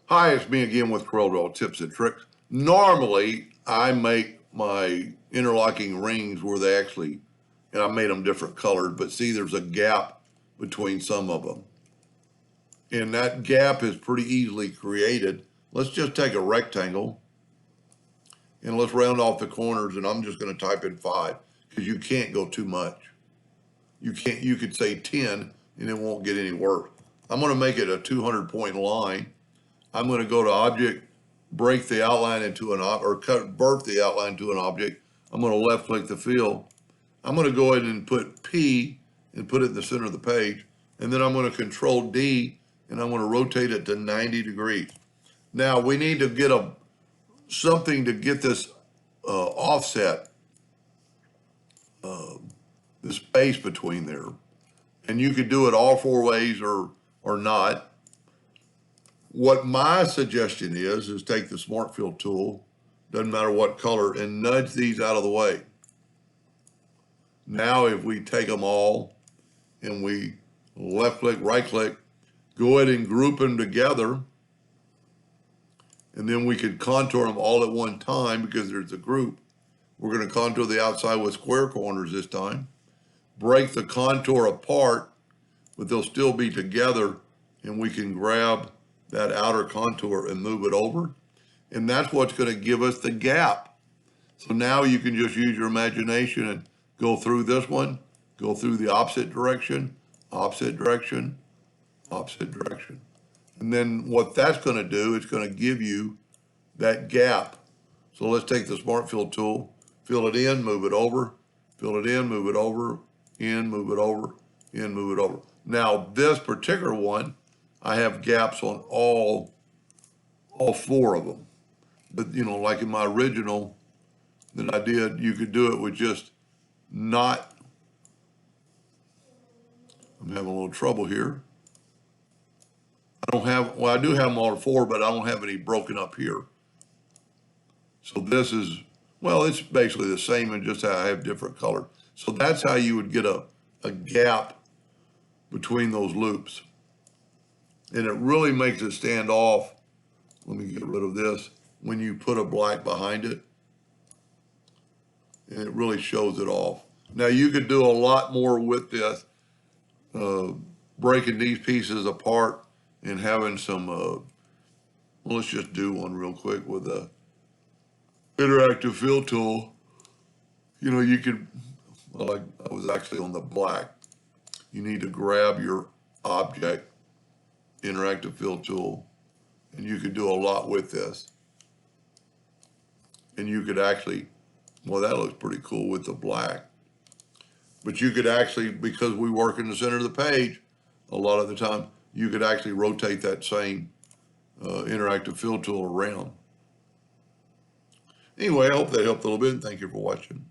Hi, it's me again with Corel Tips and Tricks. Normally, I make my interlocking rings where they actually, and I made them different colored, but see there's a gap between some of them. And that gap is pretty easily created. Let's just take a rectangle and let's round off the corners, and I'm just going to type in 5 because you can't go too much. You could say 10 and it won't get any worse. I'm going to make it a 200-point line. I'm going to go to Object, break the outline into an convert the outline to an object. I'm going to left click the fill. I'm going to go ahead and put P and put it in the center of the page. And then I'm going to Control D and I'm going to rotate it to 90 degrees. Now we need to get something to get this offset, the space between there. And you could do it all 4 ways or not. What my suggestion is take the Smart Fill tool, doesn't matter what color, and nudge these out of the way. Now if we take them all and we left click, right click, go ahead and group them together, and then we could contour them all at one time because there's a group. We're going to contour the outside with square corners this time. Break the contour apart, but they'll still be together, and we can grab that outer contour and move it over. And that's what's going to give us the gap. So now you can just use your imagination and go through this one, go through the opposite direction, opposite direction, opposite direction. And then what that's going to do, it's going to give you that gap. So let's take the Smart Fill tool, fill it in, move it over, fill it in, move it over, in, move it over, in, move it over. Now this particular one, I have gaps on all 4 of them. But, like in my original that I did, you could do it with just not, I'm having a little trouble here. I do have them all 4, but I don't have any broken up here. So this is, well, it's basically the same and just how I have different color. So that's how you would get a gap between those loops. And it really makes it stand off. Let me get rid of this. When you put a black behind it, and it really shows it off. Now you could do a lot more with this, breaking these pieces apart and having some, well, let's just do one real quick with the interactive fill tool. You could, well, I was actually on the black. You need to grab your object, interactive fill tool, and you could do a lot with this. And you could actually, well, that looks pretty cool with the black. But you could actually, because we work in the center of the page, a lot of the time, you could actually rotate that same interactive fill tool around. Anyway, I hope that helped a little bit, and thank you for watching.